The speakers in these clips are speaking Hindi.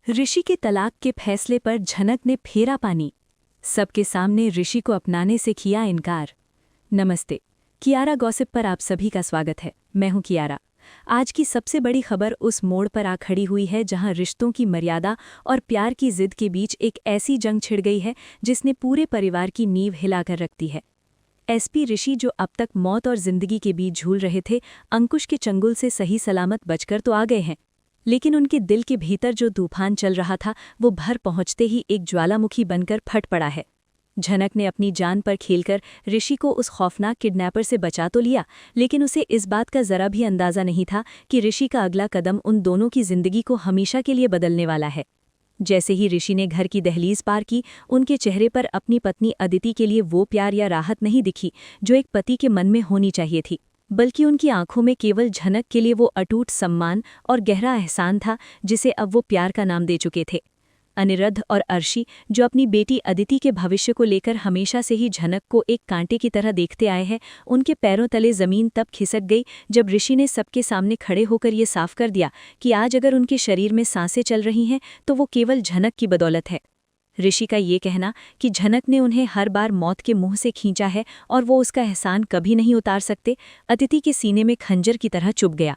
ऋषि के तलाक के फैसले पर झनक ने फेरा पानी। सबके सामने ऋषि को अपनाने से किया इनकार। नमस्ते, कियारा गॉसिप पर आप सभी का स्वागत है। मैं हूं कियारा। आज की सबसे बड़ी खबर उस मोड़ पर आ खड़ी हुई है जहां रिश्तों की मर्यादा और प्यार की जिद के बीच एक ऐसी जंग छिड़ गई है जिसने पूरे परिवार की नींव हिलाकर रख दी है। एसपी ऋषि, जो अब तक मौत और जिंदगी के बीच झूल रहे थे, अंकुश के चंगुल से सही सलामत बचकर तो आ गए हैं, लेकिन उनके दिल के भीतर जो तूफान चल रहा था वो भर पहुंचते ही एक ज्वालामुखी बनकर फट पड़ा है। झनक ने अपनी जान पर खेलकर ऋषि को उस खौफनाक किडनैपर से बचा तो लिया, लेकिन उसे इस बात का जरा भी अंदाजा नहीं था कि ऋषि का अगला कदम उन दोनों की जिंदगी को हमेशा के लिए बदलने वाला है। जैसे ही ऋषि ने घर की दहलीज पार की, उनके चेहरे पर अपनी पत्नी अदिति के लिए वो प्यार या राहत नहीं दिखी जो एक पति के मन में होनी चाहिए थी, बल्कि उनकी आंखों में केवल झनक के लिए वो अटूट सम्मान और गहरा एहसान था जिसे अब वो प्यार का नाम दे चुके थे। अनिरुद्ध और अर्शी, जो अपनी बेटी अदिति के भविष्य को लेकर हमेशा से ही झनक को एक कांटे की तरह देखते आए हैं, उनके पैरों तले जमीन तब खिसक गई जब ऋषि ने सबके सामने खड़े होकर ये साफ कर दिया कि आज अगर उनके शरीर में सांसें चल रही हैं तो वो केवल झनक की बदौलत है। ऋषि का ये कहना कि झनक ने उन्हें हर बार मौत के मुंह से खींचा है और वो उसका एहसान कभी नहीं उतार सकते, अदिति के सीने में खंजर की तरह चुभ गया।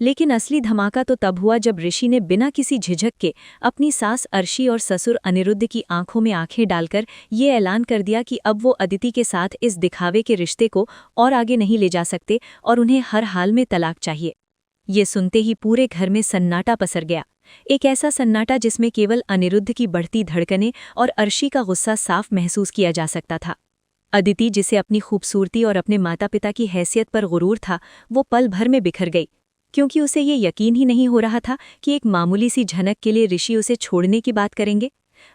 लेकिन असली धमाका तो तब हुआ जब ऋषि ने बिना किसी झिझक के अपनी सास अर्शी और ससुर अनिरुद्ध की आंखों में आंखें डालकर ये ऐलान कर दिया कि अब वो अदिति के साथ इस दिखावे के रिश्ते को और आगे नहीं ले जा सकते और उन्हें हर हाल में तलाक चाहिए। ये सुनते ही पूरे घर में सन्नाटा पसर गया, एक ऐसा सन्नाटा जिसमें केवल अनिरुद्ध की बढ़ती धड़कनें और अर्शी का गुस्सा साफ महसूस किया जा सकता था। अदिति, जिसे अपनी खूबसूरती और अपने माता पिता की हैसियत पर गुरूर था, वो पल भर में बिखर गई, क्योंकि उसे ये यकीन ही नहीं हो रहा था कि एक मामूली सी झनक के लिए ऋषि उसे छोड़ने की बात करेंगे।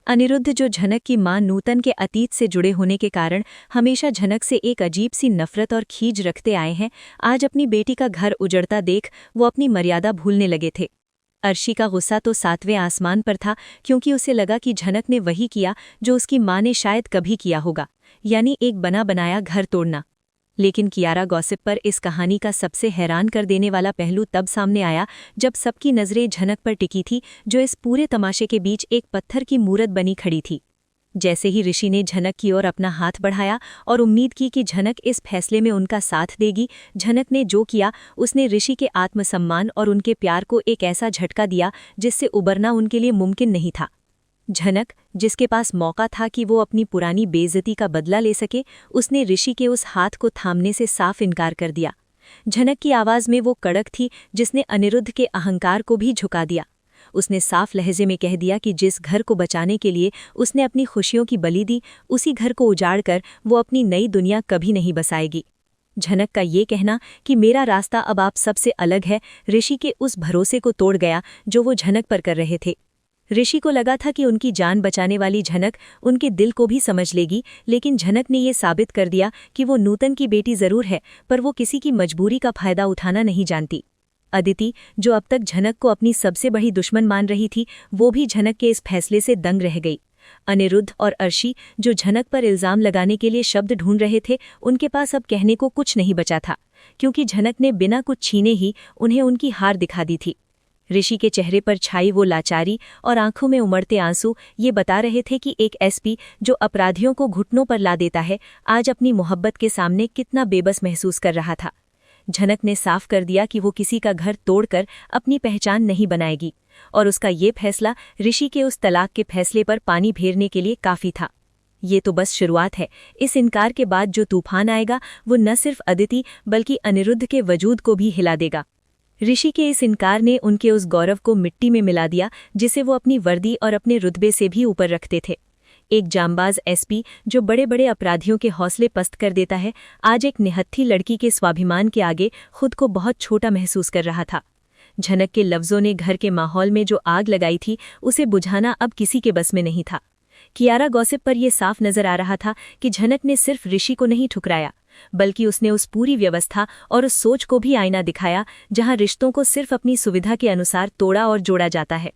अनिरुद्ध, जो झनक की मां नूतन के अतीत से जुड़े होने के कारण हमेशा झनक से एक अजीब सी नफरत और खींच रखते आए हैं, आज अपनी बेटी का घर उजड़ता देख वो अपनी मर्यादा भूलने लगे थे। अर्शी का गुस्सा तो 7वें आसमान पर था, क्योंकि उसे लगा कि झनक ने वही किया जो उसकी मां ने शायद कभी किया होगा, यानी एक बना बनाया घर तोड़ना। लेकिन कियारा गॉसिप पर इस कहानी का सबसे हैरान कर देने वाला पहलू तब सामने आया जब सबकी नज़रें झनक पर टिकी थी, जो इस पूरे तमाशे के बीच एक पत्थर की मूरत बनी खड़ी थी। जैसे ही ऋषि ने झनक की ओर अपना हाथ बढ़ाया और उम्मीद की कि झनक इस फैसले में उनका साथ देगी, झनक ने जो किया उसने ऋषि के आत्मसम्मान और उनके प्यार को एक ऐसा झटका दिया जिससे उबरना उनके लिए मुमकिन नहीं था। झनक, जिसके पास मौका था कि वो अपनी पुरानी बेइज्जती का बदला ले सके, उसने ऋषि के उस हाथ को थामने से साफ इनकार कर दिया। झनक की आवाज़ में वो कड़क थी जिसने अनिरुद्ध के अहंकार को भी झुका दिया। उसने साफ लहजे में कह दिया कि जिस घर को बचाने के लिए उसने अपनी खुशियों की बलि दी, उसी घर को उजाड़कर वो अपनी नई दुनिया कभी नहीं बसाएगी। झनक का ये कहना कि मेरा रास्ता अब आप सबसे अलग है, ऋषि के उस भरोसे को तोड़ गया जो वो झनक पर कर रहे थे। ऋषि को लगा था कि उनकी जान बचाने वाली झनक उनके दिल को भी समझ लेगी, लेकिन झनक ने ये साबित कर दिया कि वो नूतन की बेटी जरूर है, पर वो किसी की मजबूरी का फायदा उठाना नहीं जानती। अदिति, जो अब तक झनक को अपनी सबसे बड़ी दुश्मन मान रही थी, वो भी झनक के इस फैसले से दंग रह गई। अनिरुद्ध और अर्शी, जो झनक पर इल्जाम लगाने के लिए शब्द ढूंढ रहे थे, उनके पास अब कहने को कुछ नहीं बचा था, क्योंकि झनक ने बिना कुछ छीने ही उन्हें उनकी हार दिखा दी थी। ऋषि के चेहरे पर छाई वो लाचारी और आंखों में उमड़ते आंसू ये बता रहे थे कि एक एसपी जो अपराधियों को घुटनों पर ला देता है, आज अपनी मोहब्बत के सामने कितना बेबस महसूस कर रहा था। झनक ने साफ कर दिया कि वो किसी का घर तोड़कर अपनी पहचान नहीं बनाएगी, और उसका ये फैसला ऋषि के उस तलाक के फैसले पर पानी फेरने के लिए काफ़ी था। ये तो बस शुरुआत है। इस इनकार के बाद जो तूफान आएगा वो न सिर्फ अदिति बल्कि अनिरुद्ध के वजूद को भी हिला देगा। ऋषि के इस इनकार ने उनके उस गौरव को मिट्टी में मिला दिया जिसे वो अपनी वर्दी और अपने रुतबे से भी ऊपर रखते थे। एक जांबाज एसपी जो बड़े बड़े अपराधियों के हौसले पस्त कर देता है, आज एक निहत्थी लड़की के स्वाभिमान के आगे खुद को बहुत छोटा महसूस कर रहा था। झनक के लफ्ज़ों ने घर के माहौल में जो आग लगाई थी, उसे बुझाना अब किसी के बस में नहीं था। कियारा गॉसिप पर यह साफ नजर आ रहा था कि झनक ने सिर्फ ऋषि को नहीं ठुकराया, बल्कि उसने उस पूरी व्यवस्था और उस सोच को भी आईना दिखाया जहां रिश्तों को सिर्फ अपनी सुविधा के अनुसार तोड़ा और जोड़ा जाता है।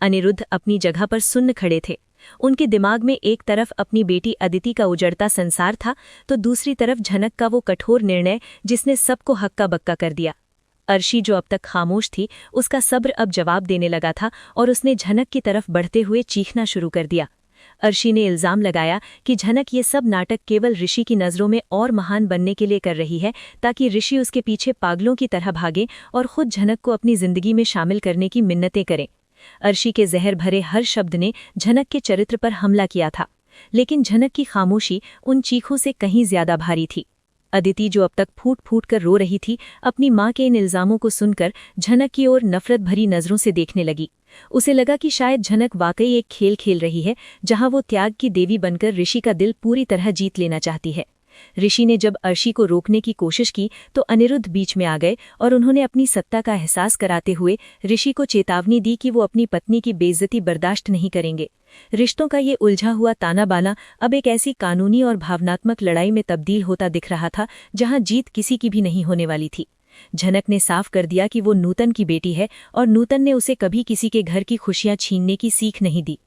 अनिरुद्ध अपनी जगह पर सुन्न खड़े थे। उनके दिमाग में एक तरफ अपनी बेटी अदिति का उजड़ता संसार था, तो दूसरी तरफ झनक का वो कठोर निर्णय जिसने सबको हक्का बक्का कर दिया। अर्शी जो अब तक खामोश थी, उसका सब्र अब जवाब देने लगा था और उसने झनक की तरफ बढ़ते हुए चीखना शुरू कर दिया। अर्शी ने इल्जाम लगाया कि झनक ये सब नाटक केवल ऋषि की नज़रों में और महान बनने के लिए कर रही है, ताकि ऋषि उसके पीछे पागलों की तरह भागे और खुद झनक को अपनी जिंदगी में शामिल करने की मिन्नतें करें। अर्शी के जहर भरे हर शब्द ने झनक के चरित्र पर हमला किया था, लेकिन झनक की खामोशी उन चीखों से कहीं ज्यादा भारी थी। अदिति, जो अब तक फूट फूट कर रो रही थी, अपनी माँ के इन इल्जामों को सुनकर झनक की ओर नफरत भरी नजरों से देखने लगी। उसे लगा कि शायद झनक वाकई एक खेल खेल रही है, जहां वो त्याग की देवी बनकर ऋषि का दिल पूरी तरह जीत लेना चाहती है। ऋषि ने जब अर्शी को रोकने की कोशिश की तो अनिरुद्ध बीच में आ गए और उन्होंने अपनी सत्ता का एहसास कराते हुए ऋषि को चेतावनी दी कि वो अपनी पत्नी की बेइज्जती बर्दाश्त नहीं करेंगे। रिश्तों का ये उलझा हुआ ताना बाना अब एक ऐसी कानूनी और भावनात्मक लड़ाई में तब्दील होता दिख रहा था जहां जीत किसी की भी नहीं होने वाली थी। झनक ने साफ कर दिया कि वो नूतन की बेटी है और नूतन ने उसे कभी किसी के घर की खुशियां छीनने की सीख नहीं दी।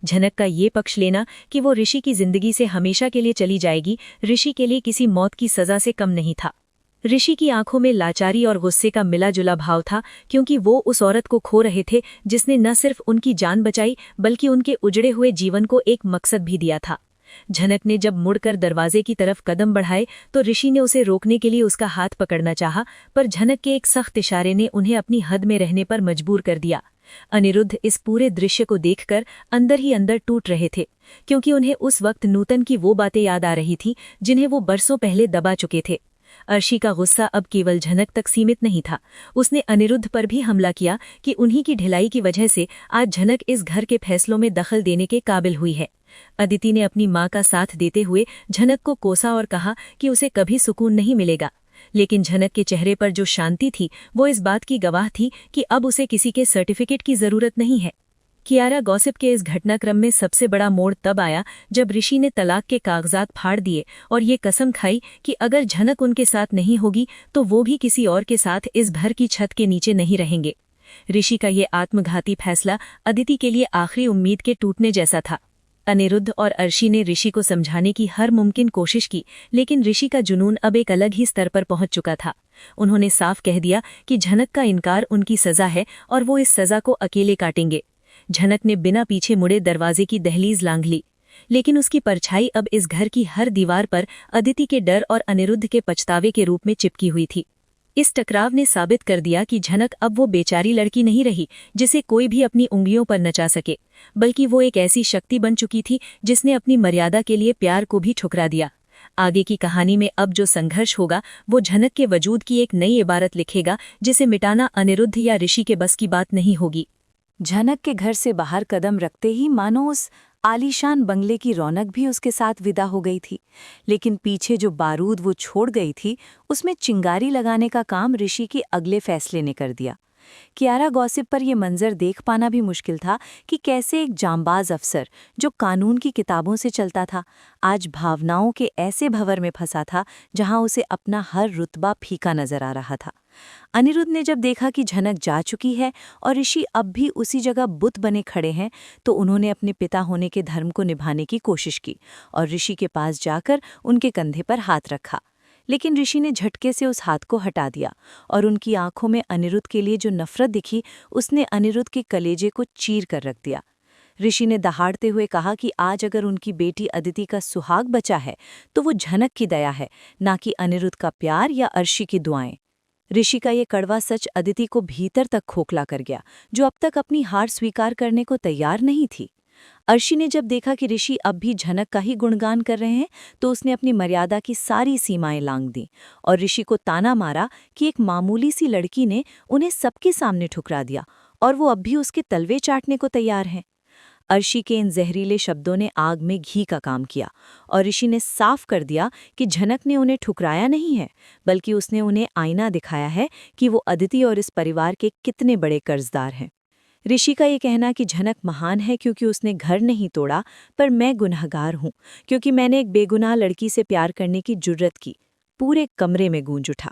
झनक का ये पक्ष लेना कि वो ऋषि की जिंदगी से हमेशा के लिए चली जाएगी, ऋषि के लिए किसी मौत की सजा से कम नहीं था। ऋषि की आंखों में लाचारी और गुस्से का मिला जुला भाव था, क्योंकि वो उस औरत को खो रहे थे जिसने न सिर्फ उनकी जान बचाई बल्कि उनके उजड़े हुए जीवन को एक मकसद भी दिया था। झनक ने जब मुड़कर दरवाजे की तरफ कदम बढ़ाए तो ऋषि ने उसे रोकने के लिए उसका हाथ पकड़ना चाहा, पर झनक के एक सख्त इशारे ने उन्हें अपनी हद में रहने पर मजबूर कर दिया। अनिरुद्ध इस पूरे दृश्य को देखकर अंदर ही अंदर टूट रहे थे, क्योंकि उन्हें उस वक्त नूतन की वो बातें याद आ रही थीं जिन्हें वो बरसों पहले दबा चुके थे। अर्शी का गुस्सा अब केवल झनक तक सीमित नहीं था, उसने अनिरुद्ध पर भी हमला किया कि उन्हीं की ढिलाई की वजह से आज झनक इस घर के फैसलों में दखल देने के काबिल हुई है। अदिति ने अपनी माँ का साथ देते हुए झनक को कोसा और कहा कि उसे कभी सुकून नहीं मिलेगा, लेकिन झनक के चेहरे पर जो शांति थी वो इस बात की गवाह थी कि अब उसे किसी के सर्टिफिकेट की जरूरत नहीं है। कियारा गॉसिप के इस घटनाक्रम में सबसे बड़ा मोड़ तब आया जब ऋषि ने तलाक के कागजात फाड़ दिए और ये कसम खाई कि अगर झनक उनके साथ नहीं होगी तो वो भी किसी और के साथ इस घर की छत के नीचे नहीं रहेंगे। ऋषि का ये आत्मघाती फैसला अदिति के लिए आखिरी उम्मीद के टूटने जैसा था। अनिरुद्ध और अर्शी ने ऋषि को समझाने की हर मुमकिन कोशिश की, लेकिन ऋषि का जुनून अब एक अलग ही स्तर पर पहुंच चुका था। उन्होंने साफ कह दिया कि झनक का इनकार उनकी सजा है और वो इस सजा को अकेले काटेंगे। झनक ने बिना पीछे मुड़े दरवाजे की दहलीज लांघ ली, लेकिन उसकी परछाई अब इस घर की हर दीवार पर अदिति के डर और अनिरुद्ध के पछतावे के रूप में चिपकी हुई थी। इस टकराव ने साबित कर दिया कि झनक अब वो बेचारी लड़की नहीं रही जिसे कोई भी अपनी उंगलियों पर नचा सके, बल्कि वो एक ऐसी शक्ति बन चुकी थी जिसने अपनी मर्यादा के लिए प्यार को भी ठुकरा दिया। आगे की कहानी में अब जो संघर्ष होगा वो झनक के वजूद की एक नई इबारत लिखेगा, जिसे मिटाना अनिरुद्ध या ऋषि के बस की बात नहीं होगी। झनक के घर से बाहर कदम रखते ही मानो उस आलीशान बंगले की रौनक भी उसके साथ विदा हो गई थी, लेकिन पीछे जो बारूद वो छोड़ गई थी उसमें चिंगारी लगाने का काम ऋषि के अगले फैसले ने कर दिया। कियारा गॉसिप पर यह मंजर देख पाना भी मुश्किल था कि कैसे एक जांबाज अफसर जो कानून की किताबों से चलता था, आज भावनाओं के ऐसे भंवर में फंसा था जहां उसे अपना हर रुतबा फीका नजर आ रहा था। अनिरुद्ध ने जब देखा कि झनक जा चुकी है और ऋषि अब भी उसी जगह बुत बने खड़े हैं, तो उन्होंने अपने पिता होने के धर्म को निभाने की कोशिश की और ऋषि के पास जाकर उनके कंधे पर हाथ रखा। लेकिन ऋषि ने झटके से उस हाथ को हटा दिया और उनकी आंखों में अनिरुद्ध के लिए जो नफरत दिखी उसने अनिरुद्ध के कलेजे को चीर कर रख दिया। ऋषि ने दहाड़ते हुए कहा कि आज अगर उनकी बेटी अदिति का सुहाग बचा है तो वो झनक की दया है, ना कि अनिरुद्ध का प्यार या अर्शी की दुआएं। ऋषि का ये कड़वा सच अदिति को भीतर तक खोखला कर गया, जो अब तक अपनी हार स्वीकार करने को तैयार नहीं थी। अर्शी ने जब देखा कि ऋषि अब भी झनक का ही गुणगान कर रहे हैं तो उसने अपनी मर्यादा की सारी सीमाएं लांघ दी और ऋषि को ताना मारा कि एक मामूली सी लड़की ने उन्हें सबके सामने ठुकरा दिया और वो अब भी उसके तलवे चाटने को तैयार हैं। अर्शी के इन जहरीले शब्दों ने आग में घी का काम किया और ऋषि ने साफ कर दिया कि झनक ने उन्हें ठुकराया नहीं है, बल्कि उसने उन्हें आईना दिखाया है कि वो अदिति और इस परिवार के कितने बड़े कर्जदार हैं। ऋषि का ये कहना कि झनक महान है क्योंकि उसने घर नहीं तोड़ा, पर मैं गुनहगार हूँ क्योंकि मैंने एक बेगुनाह लड़की से प्यार करने की जुर्रत की, पूरे कमरे में गूंज उठा।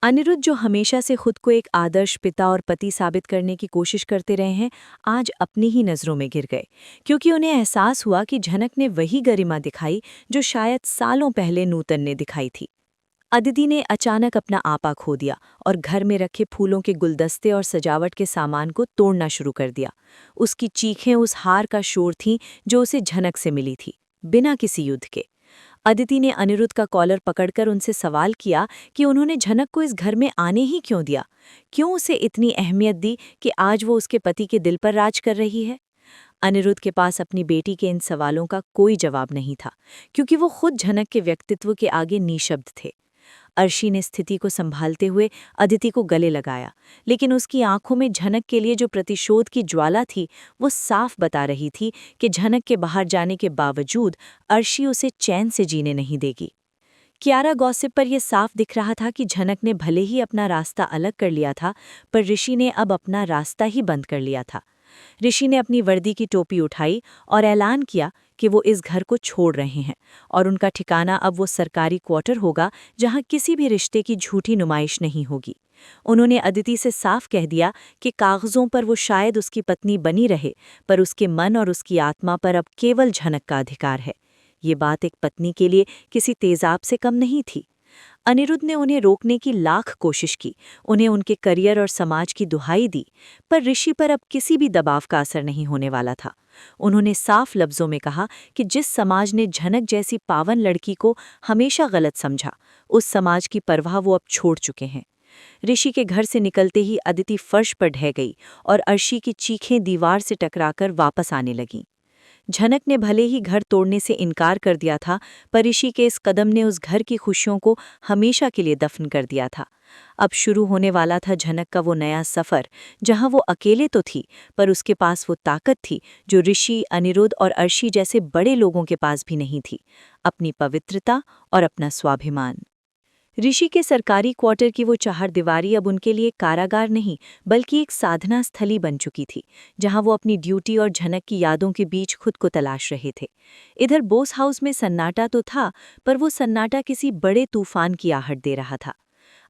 अनिरुद्ध, जो हमेशा से खुद को एक आदर्श पिता और पति साबित करने की कोशिश करते रहे हैं, आज अपनी ही नज़रों में गिर गए, क्योंकि उन्हें एहसास हुआ कि झनक ने वही गरिमा दिखाई जो शायद सालों पहले नूतन ने दिखाई थी। अदिति ने अचानक अपना आपा खो दिया और घर में रखे फूलों के गुलदस्ते और सजावट के सामान को तोड़ना शुरू कर दिया। उसकी चीखें उस हार का शोर थीं जो उसे झनक से मिली थी, बिना किसी युद्ध के। अदिति ने अनिरुद्ध का कॉलर पकड़कर उनसे सवाल किया कि उन्होंने झनक को इस घर में आने ही क्यों दिया, क्यों उसे इतनी अहमियत दी कि आज वो उसके पति के दिल पर राज कर रही है। अनिरुद्ध के पास अपनी बेटी के इन सवालों का कोई जवाब नहीं था, क्योंकि वो खुद झनक के व्यक्तित्व के आगे निशब्द थे। अर्शी ने स्थिति को संभालते हुए अदिति को गले लगाया, लेकिन उसकी आंखों में झनक के लिए जो प्रतिशोध की ज्वाला थी वो साफ बता रही थी कि झनक के बाहर जाने के बावजूद अर्शी उसे चैन से जीने नहीं देगी। कियारा गॉसिप पर यह साफ दिख रहा था कि झनक ने भले ही अपना रास्ता अलग कर लिया था, पर ऋषि ने अब अपना रास्ता ही बंद कर लिया था। ऋषि ने अपनी वर्दी की टोपी उठाई और ऐलान किया कि वो इस घर को छोड़ रहे हैं और उनका ठिकाना अब वो सरकारी क्वार्टर होगा जहां किसी भी रिश्ते की झूठी नुमाइश नहीं होगी। उन्होंने अदिति से साफ कह दिया कि कागजों पर वो शायद उसकी पत्नी बनी रहे, पर उसके मन और उसकी आत्मा पर अब केवल झनक का अधिकार है। ये बात एक पत्नी के लिए किसी तेजाब से कम नहीं थी। अनिरुद्ध ने उन्हें रोकने की लाख कोशिश की, उन्हें उनके करियर और समाज की दुहाई दी, पर ऋषि पर अब किसी भी दबाव का असर नहीं होने वाला था। उन्होंने साफ लफ्जों में कहा कि जिस समाज ने झनक जैसी पावन लड़की को हमेशा गलत समझा, उस समाज की परवाह वो अब छोड़ चुके हैं। ऋषि के घर से निकलते ही अदिति फर्श पर ढह गई और अर्शी की चीखें दीवार से टकराकर वापस आने लगीं। झनक ने भले ही घर तोड़ने से इनकार कर दिया था, पर ऋषि के इस कदम ने उस घर की खुशियों को हमेशा के लिए दफन कर दिया था। अब शुरू होने वाला था झनक का वो नया सफ़र, जहां वो अकेले तो थी, पर उसके पास वो ताकत थी जो ऋषि, अनिरुद्ध और अर्शी जैसे बड़े लोगों के पास भी नहीं थी, अपनी पवित्रता और अपना स्वाभिमान। ऋषि के सरकारी क्वार्टर की वो चारदीवारी अब उनके लिए कारागार नहीं, बल्कि एक साधना स्थली बन चुकी थी, जहां वो अपनी ड्यूटी और झनक की यादों के बीच खुद को तलाश रहे थे। इधर बोस हाउस में सन्नाटा तो था, पर वो सन्नाटा किसी बड़े तूफान की आहट दे रहा था।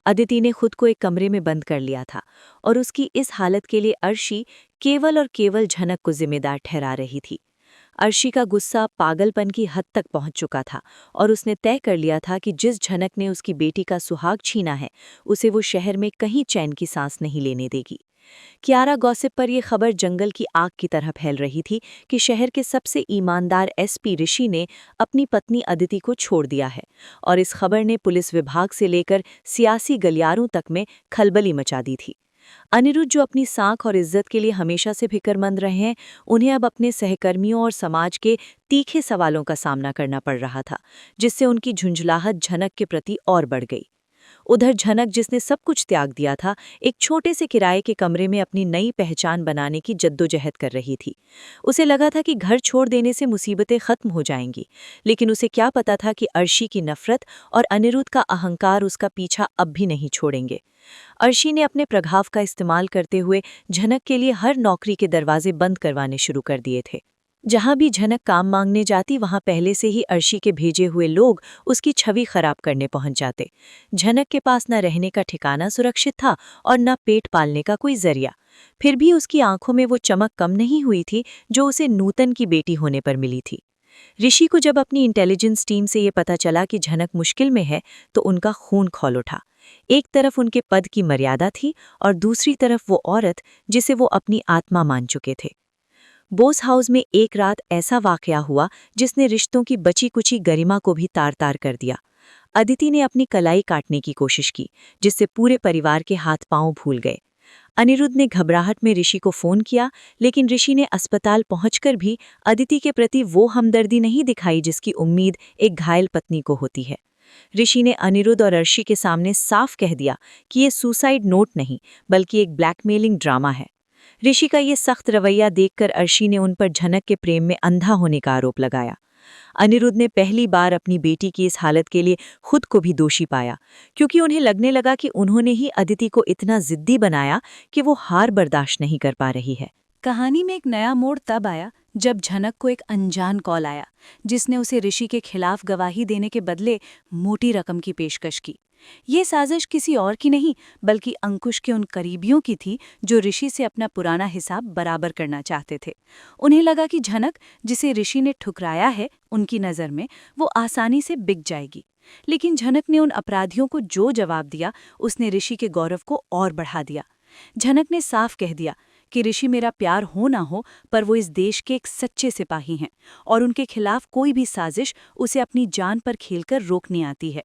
अदिति ने खुद को एक कमरे में बंद कर लिया था और उसकी इस हालत के लिए अर्शी केवल और केवल झनक को जिम्मेदार ठहरा रही थी। अर्शी का गुस्सा पागलपन की हद तक पहुंच चुका था और उसने तय कर लिया था कि जिस झनक ने उसकी बेटी का सुहाग छीना है, उसे वो शहर में कहीं चैन की सांस नहीं लेने देगी। कियारा गॉसिप पर यह खबर जंगल की आग की तरह फैल रही थी कि शहर के सबसे ईमानदार एसपी ऋषि ने अपनी पत्नी अदिति को छोड़ दिया है, और इस खबर ने पुलिस विभाग से लेकर सियासी गलियारों तक में खलबली मचा दी थी। अनिरुद्ध, जो अपनी साख और इज्जत के लिए हमेशा से फिक्रमंद रहे हैं, उन्हें अब अपने सहकर्मियों और समाज के तीखे सवालों का सामना करना पड़ रहा था, जिससे उनकी झुंझलाहट झनक के प्रति और बढ़ गई। उधर झनक, जिसने सब कुछ त्याग दिया था, एक छोटे से किराए के कमरे में अपनी नई पहचान बनाने की जद्दोजहद कर रही थी। उसे लगा था कि घर छोड़ देने से मुसीबतें खत्म हो जाएंगी, लेकिन उसे क्या पता था कि अर्शी की नफरत और अनिरुद्ध का अहंकार उसका पीछा अब भी नहीं छोड़ेंगे। अर्शी ने अपने प्रभाव का इस्तेमाल करते हुए झनक के लिए हर नौकरी के दरवाजे बंद करवाने शुरू कर दिए थे। जहां भी झनक काम मांगने जाती, वहां पहले से ही अर्शी के भेजे हुए लोग उसकी छवि खराब करने पहुंच जाते। झनक के पास न रहने का ठिकाना सुरक्षित था और न पेट पालने का कोई जरिया। फिर भी उसकी आंखों में वो चमक कम नहीं हुई थी जो उसे नूतन की बेटी होने पर मिली थी। ऋषि को जब अपनी इंटेलिजेंस टीम से ये पता चला कि झनक मुश्किल में है, तो उनका खून खौल उठा। एक तरफ उनके पद की मर्यादा थी और दूसरी तरफ वो औरत जिसे वो अपनी आत्मा मान चुके थे। बोस हाउस में एक रात ऐसा वाकया हुआ जिसने रिश्तों की बची कुची गरिमा को भी तार तार कर दिया। अदिति ने अपनी कलाई काटने की कोशिश की, जिससे पूरे परिवार के हाथ पांव भूल गए। अनिरुद्ध ने घबराहट में ऋषि को फोन किया, लेकिन ऋषि ने अस्पताल पहुंचकर भी अदिति के प्रति वो हमदर्दी नहीं दिखाई जिसकी उम्मीद एक घायल पत्नी को होती है। ऋषि ने अनिरुद्ध और अर्शी के सामने साफ कह दिया कि ये सुसाइड नोट नहीं, बल्कि एक ब्लैकमेलिंग ड्रामा है। ऋषि का ये सख्त रवैया देखकर अर्शी ने उन पर झनक के प्रेम में अंधा होने का आरोप लगाया। अनिरुद्ध ने पहली बार अपनी बेटी की इस हालत के लिए खुद को भी दोषी पाया, क्योंकि उन्हें लगने लगा कि उन्होंने ही अदिति को इतना जिद्दी बनाया कि वो हार बर्दाश्त नहीं कर पा रही है। कहानी में एक नया मोड़ तब आया जब झनक को एक अनजान कॉल आया, जिसने उसे ऋषि के खिलाफ गवाही देने के बदले मोटी रकम की पेशकश की। ये साजिश किसी और की नहीं, बल्कि अंकुश के उन करीबियों की थी जो ऋषि से अपना पुराना हिसाब बराबर करना चाहते थे। उन्हें लगा कि झनक, जिसे ऋषि ने ठुकराया है, उनकी नज़र में वो आसानी से बिक जाएगी। लेकिन झनक ने उन अपराधियों को जो जवाब दिया, उसने ऋषि के गौरव को और बढ़ा दिया। झनक ने साफ कह दिया कि ऋषि मेरा प्यार हो ना हो, पर वो इस देश के एक सच्चे सिपाही हैं और उनके खिलाफ कोई भी साजिश उसे अपनी जान पर खेलकर रोकनी आती है।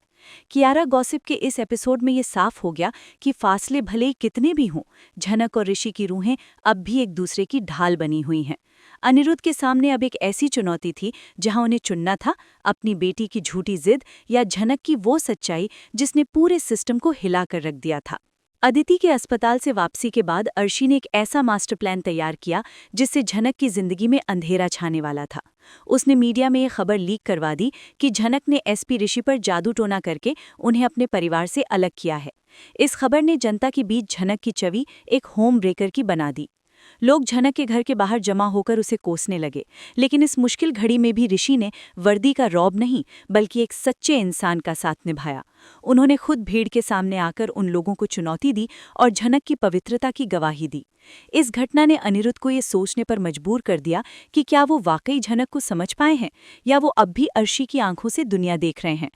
कियारा गॉसिप के इस एपिसोड में ये साफ हो गया कि फासले भले ही कितने भी हों, झनक और ऋषि की रूहें अब भी एक दूसरे की ढाल बनी हुई हैं। अनिरुद्ध के सामने अब एक ऐसी चुनौती थी जहां उन्हें चुनना था अपनी बेटी की झूठी जिद या झनक की वो सच्चाई जिसने पूरे सिस्टम को हिला कर रख दिया था। अदिति के अस्पताल से वापसी के बाद अर्शी ने एक ऐसा मास्टर प्लान तैयार किया जिससे झनक की जिंदगी में अंधेरा छाने वाला था। उसने मीडिया में ये खबर लीक करवा दी कि झनक ने एसपी ऋषि पर जादू टोना करके उन्हें अपने परिवार से अलग किया है। इस खबर ने जनता के बीच झनक की छवि एक होम ब्रेकर की बना दी। लोग झनक के घर के बाहर जमा होकर उसे कोसने लगे, लेकिन इस मुश्किल घड़ी में भी ऋषि ने वर्दी का रौब नहीं बल्कि एक सच्चे इंसान का साथ निभाया। उन्होंने खुद भीड़ के सामने आकर उन लोगों को चुनौती दी और झनक की पवित्रता की गवाही दी। इस घटना ने अनिरुद्ध को ये सोचने पर मजबूर कर दिया कि क्या वो वाकई झनक को समझ पाए हैं या वो अब भी अर्शी की आंखों से दुनिया देख रहे हैं।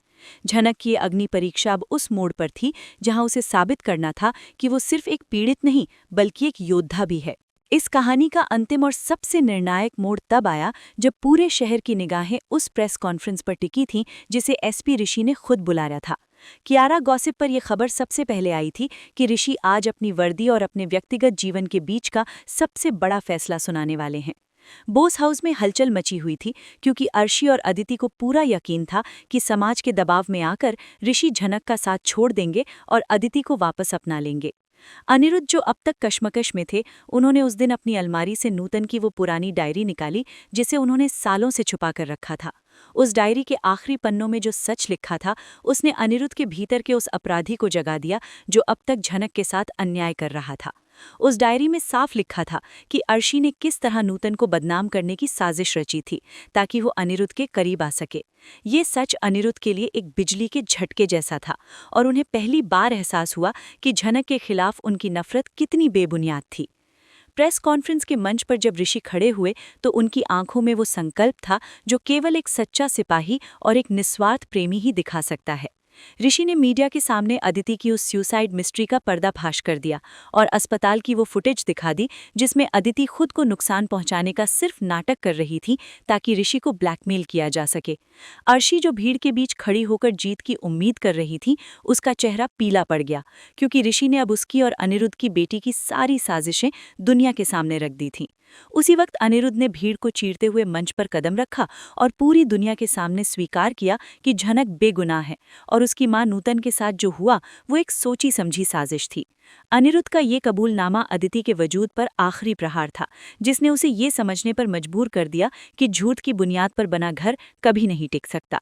झनक की अग्नि परीक्षा अब उस मोड़ पर थी जहां उसे साबित करना था कि वो सिर्फ एक पीड़ित नहीं बल्कि एक योद्धा भी है। इस कहानी का अंतिम और सबसे निर्णायक मोड़ तब आया जब पूरे शहर की निगाहें उस प्रेस कॉन्फ्रेंस पर टिकी थीं जिसे एसपी ऋषि ने खुद बुलाया था। कियारा गॉसिप पर यह खबर सबसे पहले आई थी कि ऋषि आज अपनी वर्दी और अपने व्यक्तिगत जीवन के बीच का सबसे बड़ा फैसला सुनाने वाले हैं। बोस हाउस में हलचल मची हुई थी क्योंकि अर्शी और अदिति को पूरा यकीन था कि समाज के दबाव में आकर ऋषि झनक का साथ छोड़ देंगे और अदिति को वापस अपना लेंगे। अनिरुद्ध जो अब तक कश्मकश में थे, उन्होंने उस दिन अपनी अलमारी से नूतन की वो पुरानी डायरी निकाली जिसे उन्होंने सालों से छुपा कर रखा था। उस डायरी के आखिरी पन्नों में जो सच लिखा था उसने अनिरुद्ध के भीतर के उस अपराधी को जगा दिया जो अब तक झनक के साथ अन्याय कर रहा था। उस डायरी में साफ लिखा था कि अर्शी ने किस तरह नूतन को बदनाम करने की साजिश रची थी ताकि वो अनिरुद्ध के करीब आ सके। ये सच अनिरुद्ध के लिए एक बिजली के झटके जैसा था और उन्हें पहली बार एहसास हुआ कि झनक के खिलाफ उनकी नफरत कितनी बेबुनियाद थी। प्रेस कॉन्फ्रेंस के मंच पर जब ऋषि खड़े हुए तो उनकी आंखों में वो संकल्प था जो केवल एक सच्चा सिपाही और एक निस्वार्थ प्रेमी ही दिखा सकता है। ऋषि ने मीडिया के सामने अदिति की उस सुसाइड मिस्ट्री का पर्दाफाश कर दिया और अस्पताल की वो फुटेज दिखा दी जिसमें अदिति खुद को नुकसान पहुंचाने का सिर्फ नाटक कर रही थी ताकि ऋषि को ब्लैकमेल किया जा सके। अर्शी जो भीड़ के बीच खड़ी होकर जीत की उम्मीद कर रही थी, उसका चेहरा पीला पड़ गया क्योंकि ऋषि ने अब उसकी और अनिरुद्ध की बेटी की सारी साजिशें दुनिया के सामने रख दी थीं। उसी वक्त अनिरुद्ध ने भीड़ को चीरते हुए मंच पर कदम रखा और पूरी दुनिया के सामने स्वीकार किया कि झनक बेगुनाह है और उसकी मां नूतन के साथ जो हुआ वो एक सोची समझी साजिश थी। अनिरुद्ध का ये कबूलनामा अदिति के वजूद पर आखिरी प्रहार था जिसने उसे ये समझने पर मजबूर कर दिया कि झूठ की बुनियाद पर बना घर कभी नहीं टिक सकता।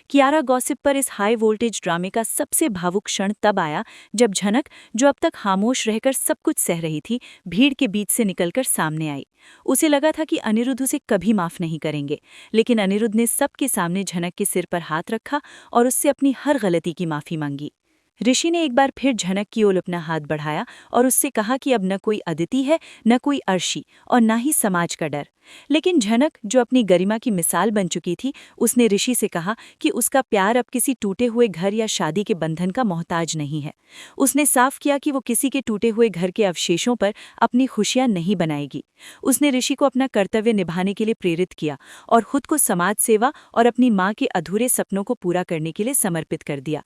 कियारा गॉसिप पर इस हाई वोल्टेज ड्रामे का सबसे भावुक क्षण तब आया जब झनक, जो अब तक खामोश रहकर सब कुछ सह रही थी, भीड़ के बीच से निकलकर सामने आई। उसे लगा था कि अनिरुद्ध उसे कभी माफ नहीं करेंगे, लेकिन अनिरुद्ध ने सबके सामने झनक के सिर पर हाथ रखा और उससे अपनी हर गलती की माफी मांगी। ऋषि ने एक बार फिर झनक की ओर अपना हाथ बढ़ाया और उससे कहा कि अब न कोई अदिति है, न कोई अर्शी और न ही समाज का डर। लेकिन झनक, जो अपनी गरिमा की मिसाल बन चुकी थी, उसने ऋषि से कहा कि उसका प्यार अब किसी टूटे हुए घर या शादी के बंधन का मोहताज नहीं है। उसने साफ किया कि वो किसी के टूटे हुए घर के अवशेषों पर अपनी खुशियां नहीं बनाएगी। उसने ऋषि को अपना कर्तव्य निभाने के लिए प्रेरित किया और खुद को समाज सेवा और अपनी मां के अधूरे सपनों को पूरा करने के लिए समर्पित कर दिया।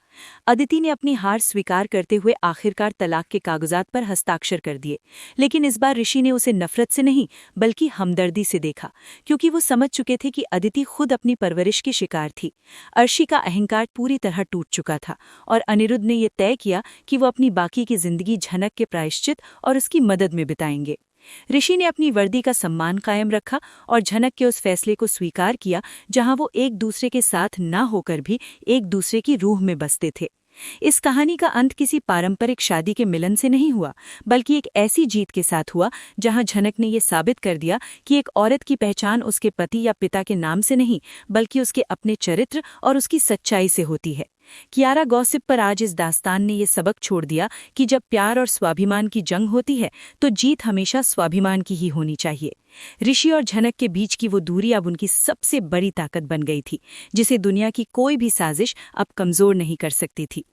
अदिति ने अपनी हार स्वीकार करते हुए आखिरकार तलाक के कागजात पर हस्ताक्षर कर दिए, लेकिन इस बार ऋषि ने उसे नफरत से नहीं बल्कि हमदर्दी से देखा, क्योंकि वो समझ चुके थे कि अदिति खुद अपनी परवरिश की शिकार थी। अर्शी का अहंकार पूरी तरह टूट चुका था और अनिरुद्ध ने यह तय किया कि वो अपनी बाकी की जिंदगी झनक के प्रायश्चित और उसकी मदद में बिताएंगे। ऋषि ने अपनी वर्दी का सम्मान कायम रखा और झनक के उस फैसले को स्वीकार किया जहां वो एक दूसरे के साथ न होकर भी एक दूसरे की रूह में बसते थे। इस कहानी का अंत किसी पारंपरिक शादी के मिलन से नहीं हुआ, बल्कि एक ऐसी जीत के साथ हुआ जहां झनक ने यह साबित कर दिया कि एक औरत की पहचान उसके पति या पिता के नाम से नहीं बल्कि उसके अपने चरित्र और उसकी सच्चाई से होती है। कियारा गॉसिप पर आज इस दास्तान ने ये सबक छोड़ दिया कि जब प्यार और स्वाभिमान की जंग होती है तो जीत हमेशा स्वाभिमान की ही होनी चाहिए। ऋषि और झनक के बीच की वो दूरी अब उनकी सबसे बड़ी ताकत बन गई थी, जिसे दुनिया की कोई भी साजिश अब कमजोर नहीं कर सकती थी।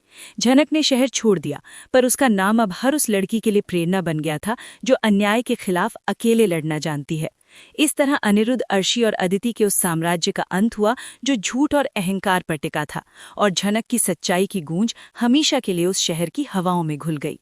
झनक ने शहर छोड़ दिया, पर उसका नाम अब हर उस लड़की के लिए प्रेरणा बन गया था जो अन्याय के खिलाफ अकेले लड़ना जानती है। इस तरह अनिरुद्ध, अर्शी और अदिति के उस साम्राज्य का अंत हुआ जो झूठ और अहंकार पर टिका था, और झनक की सच्चाई की गूंज हमेशा के लिए उस शहर की हवाओं में घुल गई।